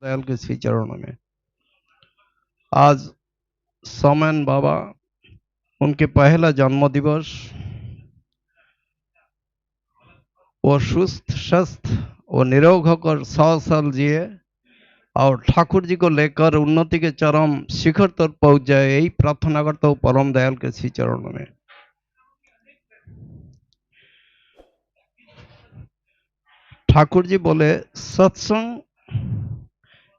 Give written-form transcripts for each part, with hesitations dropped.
दयाल के श्री चरणों में। आज सोमेन बाबा उनके पहला जन्म दिवस, वो सुस्त स्वस्थ और निरोग होकर 100 साल जिए और ठाकुर जी को लेकर उन्नति के चरम शिखर तक पहुंच जाए, यही प्रार्थना करता हूँ परम दयाल के श्री चरणों में। ठाकुर जी बोले सत्संग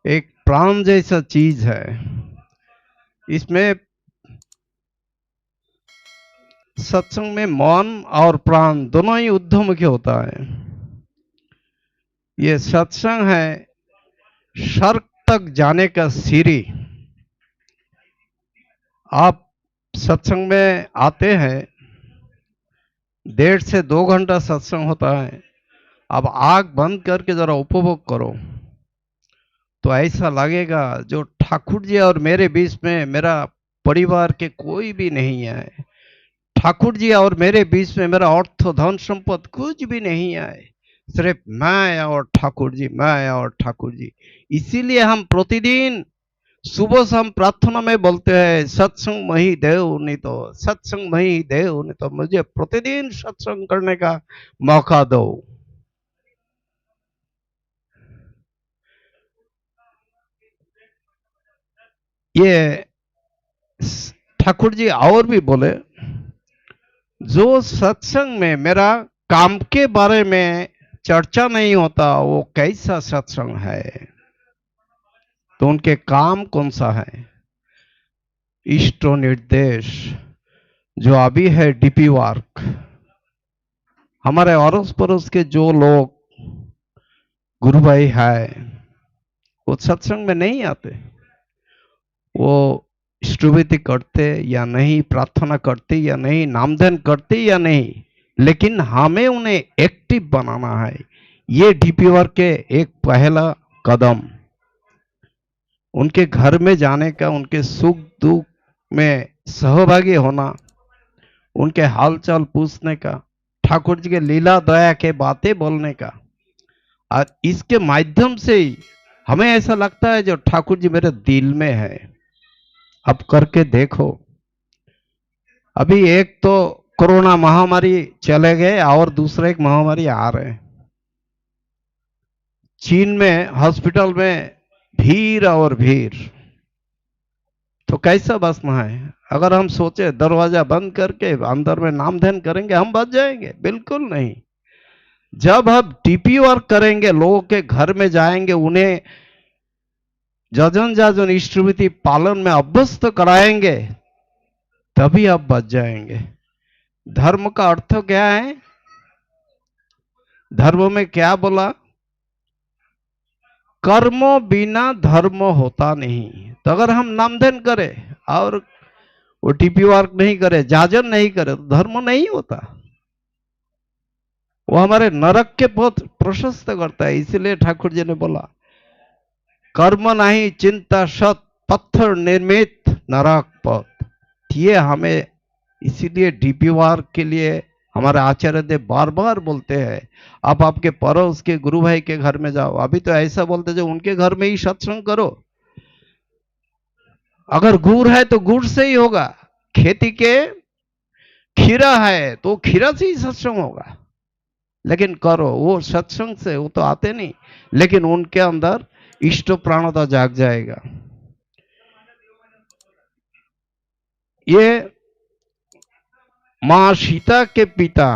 एक प्राण जैसा चीज है, इसमें सत्संग में मन और प्राण दोनों ही ऊर्ध्वमुखी होता है। ये सत्संग है स्वर्ग तक जाने का सीढ़ी। आप सत्संग में आते हैं, 1.5 से 2 घंटा सत्संग होता है। अब आंख बंद करके जरा उपभोग करो तो ऐसा लगेगा जो ठाकुर जी और मेरे बीच में मेरा परिवार के कोई भी नहीं है। ठाकुर जी और मेरे बीच में मेरा अर्थ धन संपत्ति कुछ भी नहीं है, सिर्फ मैं और ठाकुर जी, मैं और ठाकुर जी। इसीलिए हम प्रतिदिन सुबह शाम प्रार्थना में बोलते हैं सत्संग मही देव नहीं तो, सत्संग मही देव नहीं तो, मुझे प्रतिदिन सत्संग करने का मौका दो। ये ठाकुर जी और भी बोले जो सत्संग में मेरा काम के बारे में चर्चा नहीं होता वो कैसा सत्संग है। तो उनके काम कौन सा है? इष्ट निर्देश जो अभी है डीपी वर्क। हमारे अड़ोस पड़ोस के जो लोग गुरु भाई है वो सत्संग में नहीं आते, वो स्तुति करते या नहीं, प्रार्थना करते या नहीं, नामधन करते या नहीं, लेकिन हमें उन्हें एक्टिव बनाना है। ये डीपी वर्क के एक पहला कदम, उनके घर में जाने का, उनके सुख दुख में सहभागी होना, उनके हालचाल पूछने का, ठाकुर जी के लीला दया के बातें बोलने का। और इसके माध्यम से ही हमें ऐसा लगता है जो ठाकुर जी मेरे दिल में है। अब करके देखो। अभी एक तो कोरोना महामारी चले गए और दूसरा एक महामारी आ रहे हैं। चीन में हॉस्पिटल में भीड़ और भीड़, तो कैसा बचना है? अगर हम सोचे दरवाजा बंद करके अंदर में नामधन करेंगे हम बच जाएंगे? बिल्कुल नहीं। जब हम टीपी वर्क करेंगे, लोगों के घर में जाएंगे, उन्हें जजन जाजन इष्टविधि पालन में अभ्यस्त कराएंगे, तभी आप बच जाएंगे। धर्म का अर्थ क्या है? धर्म में क्या बोला? कर्मों बिना धर्म होता नहीं। तो अगर हम नामधन करें और वो टीपी वर्क नहीं करे, जाजन नहीं करे, तो धर्म नहीं होता। वो हमारे नरक के पथ प्रशस्त करता है। इसीलिए ठाकुर जी ने बोला कर्म नहीं चिंता सत पत्थर निर्मित नरक पथ। ये हमें इसीलिए डीपी वर्क के लिए हमारे आचार्य देव बार बार बोलते हैं आप आपके पड़ोस के गुरु भाई के घर में जाओ। अभी तो ऐसा बोलते जो उनके घर में ही सत्संग करो। अगर गुड़ है तो गुड़ से ही होगा, खेती के खीरा है तो खीरा से ही सत्संग होगा। लेकिन करो वो सत्संग से, वो तो आते नहीं, लेकिन उनके अंदर इष्ट प्राणता जाग जाएगा। ये मां सीता के पिता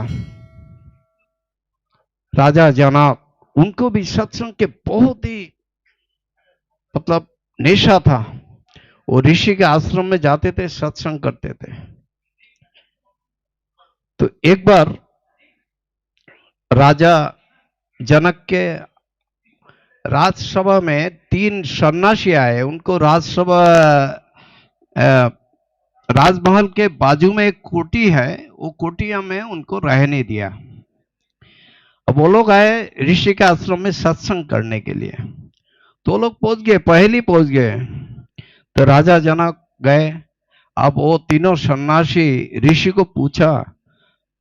राजा जनक, उनको भी सत्संग के बहुत ही मतलब नेशा था। वो ऋषि के आश्रम में जाते थे, सत्संग करते थे। तो एक बार राजा जनक के राजसभा में 3 सन्यासी आए। उनको राजसभा राजमहल के बाजू में एक कोठी है, वो कोठिया में उनको रहने दिया। अब वो लोग आए ऋषि के आश्रम में सत्संग करने के लिए। तो लोग पहुंच गए, पहले पहुंच गए। तो राजा जनक गए। अब वो तीनों सन्यासी ऋषि को पूछा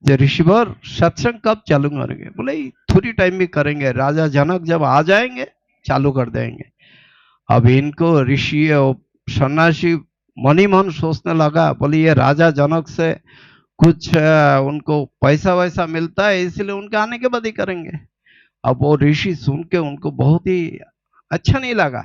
जो ऋषिवर सत्संग कब चालू करेंगे? बोले थोड़ी टाइम भी करेंगे, राजा जनक जब आ जाएंगे चालू कर देंगे। अब इनको ऋषि और सन्यासी मन ही मन सोचने लगा, बोले ये राजा जनक से कुछ उनको पैसा वैसा मिलता है, इसलिए उनके आने के बाद ही करेंगे। अब वो ऋषि सुन के उनको बहुत ही अच्छा नहीं लगा,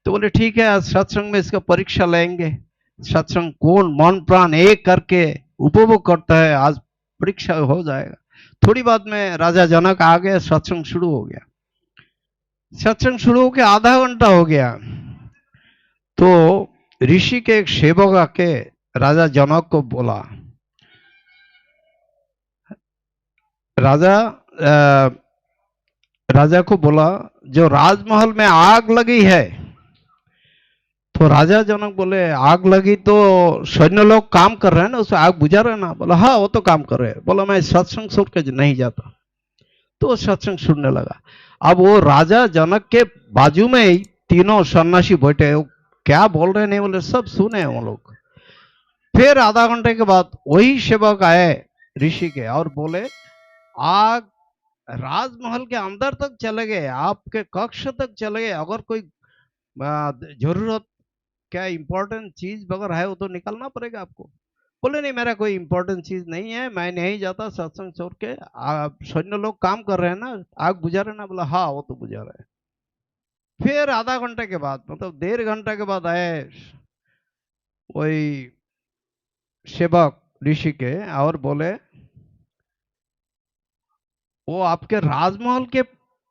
तो बोले ठीक है, आज सत्संग में इसका परीक्षा लेंगे, सत्संग कौन मन प्राण एक करके उपभोग करता है, आज परीक्षा हो जाएगा। थोड़ी बाद में राजा जनक आ गए, सत्संग शुरू हो गया। सत्संग शुरू होकर आधा घंटा हो गया, तो ऋषि के एक सेवक आके राजा जनक को बोला, राजा राजा को बोला, जो राजमहल में आग लगी है। तो राजा जनक बोले, आग लगी तो सैन्य लोग काम कर रहे हैं ना, उसे आग बुझा रहे ना। बोला हाँ वो तो काम कर रहे हैं। बोला मैं सत्संग सुन के नहीं जाता। तो वो सत्संग सुनने लगा। अब वो राजा जनक के बाजू में ही तीनों सन्यासी बैठे, वो क्या बोल रहे नहीं बोले सब सुने वो लोग। फिर आधा घंटे के बाद वही सेवक आए ऋषि के और बोले, आग राजमहल के अंदर तक चले गए, आपके कक्ष तक चले गए, अगर कोई जरूरत क्या इंपॉर्टेंट चीज वगैरह है वो तो निकलना पड़ेगा आपको। बोले नहीं मेरा कोई इंपॉर्टेंट चीज नहीं है, मैं नहीं जाता सत्संग छोड़ के। सैन्य लोग काम कर रहे हैं ना, आग बुझा रहे ना। बोला हाँ वो तो बुझा रहे हैं। फिर आधा घंटे के बाद, मतलब 1.5 घंटे के बाद आए वही सेवक ऋषि के और बोले, वो आपके राजमहल के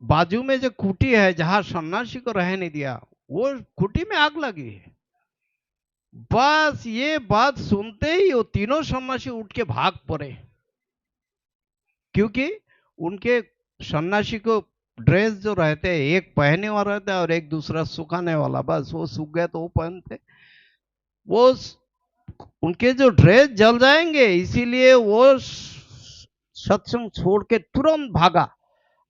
बाजू में जो कुटी है जहां सन्यासी को रहने दिया, वो कुटी में आग लगी है। बस ये बात सुनते ही वो तीनों सन्यासी उठ के भाग पड़े, क्योंकि उनके सन्यासी को ड्रेस जो रहते हैं, एक पहने वाला रहता है और एक दूसरा सुखाने वाला, बस वो सूख गए तो वो पहनते। वो उनके जो ड्रेस जल जाएंगे, इसीलिए वो सत्संग छोड़ के तुरंत भागा।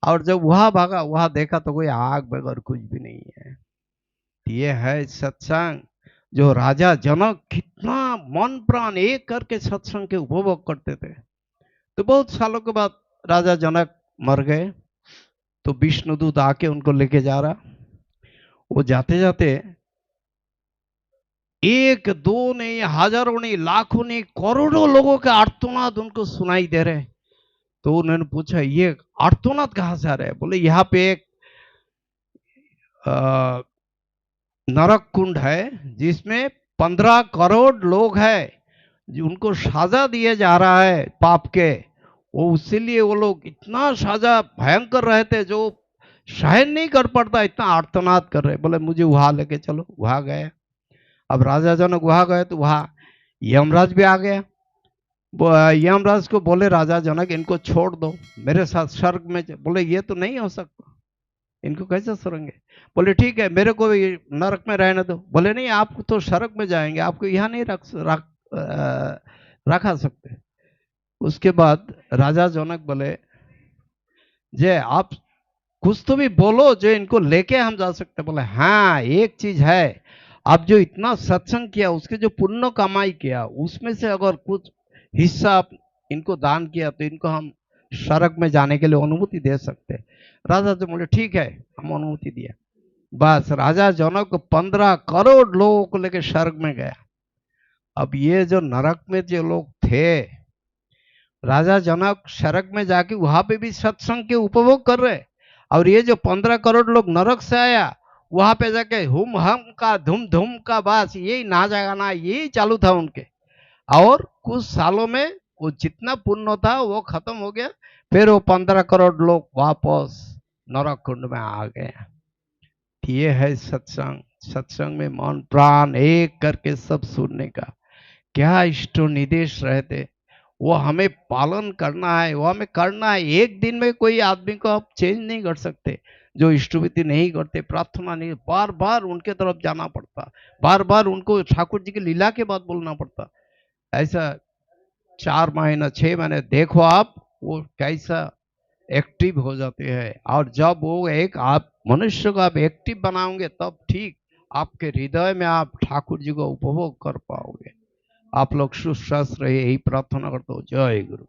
और जब वहां भागा, वहां देखा तो कोई आग बगैर कुछ भी नहीं है। ये है सत्संग। जो राजा जनक कितना मन प्राण एक करके सत्संग के उपभोग करते थे। तो बहुत सालों के बाद राजा जनक मर गए, तो विष्णुदूत आके उनको लेके जा रहा। वो जाते जाते एक दो नहीं, हजारों नहीं, लाखों नहीं, करोड़ों लोगों के आर्तनाद उनको सुनाई दे रहे। तो उन्होंने पूछा ये आर्तनाद कहां से आ रहे हैं। बोले यहाँ पे एक नरक कुंड है जिसमें 15 करोड़ लोग हैं, उनको सजा दिया जा रहा है पाप के। वो इसीलिए वो लोग इतना सजा भयंकर रहते जो सहन नहीं कर पड़ता, इतना आर्तनाद कर रहे। बोले मुझे वहां लेके चलो। वहां गए। अब राजा जनक वहां गए तो वहां यमराज भी आ गया। यमराज को बोले राजा जनक इनको छोड़ दो, मेरे साथ स्वर्ग में। बोले ये तो नहीं हो सकता, इनको कैसे छोड़ेंगे। बोले ठीक है मेरे को भी नरक में रहने दो। बोले नहीं आप तो स्वर्ग में जाएंगे, आपको यहाँ नहीं रखा सकते। उसके बाद राजा जनक बोले, जे आप कुछ तो भी बोलो जो इनको लेके हम जा सकते। बोले हाँ एक चीज है, आप जो इतना सत्संग किया उसके जो पुण्य कमाई किया उसमें से अगर कुछ हिस्सा आप इनको दान किया तो इनको हम स्वर्ग में जाने के लिए अनुमति दे सकते। राजा जो बोले ठीक है, हम अनुमति दिया। बस राजा जनक 15 करोड़ लोगों को लेकर स्वर्ग में गया। अब ये जो नरक में जो लोग थे, राजा जनक स्वर्ग में जाके वहां पे भी सत्संग के उपभोग कर रहे, और ये जो 15 करोड़ लोग नरक से आया वहां पे जाके हुम हम का धूम धूम का बस यही नाचा गाना यही चालू था उनके। और कुछ सालों में वो जितना पुण्य था वो खत्म हो गया। फिर वो 15 करोड़ लोग वापस नरक कुंड में आ गए। ये है सत्संग। सत्संग में मन प्राण एक करके सब सुनने का क्या इष्ट निर्देश रहते, वो हमें पालन करना है, वो हमें करना है। एक दिन में कोई आदमी को आप चेंज नहीं कर सकते। जो इष्टविधि नहीं करते, प्रार्थना नहीं, बार बार उनके तरफ जाना पड़ता, बार बार उनको ठाकुर जी की लीला के बाद बोलना पड़ता। ऐसा 4 महीना 6 महीने देखो आप वो कैसा एक्टिव हो जाते हैं। और जब वो एक आप मनुष्य को आप एक्टिव बनाओगे तब ठीक आपके हृदय में आप ठाकुर जी को उपभोग कर पाओगे। आप लोग सुस्वस्थ रहिए, यही प्रार्थना करता हूँ। जय गुरु।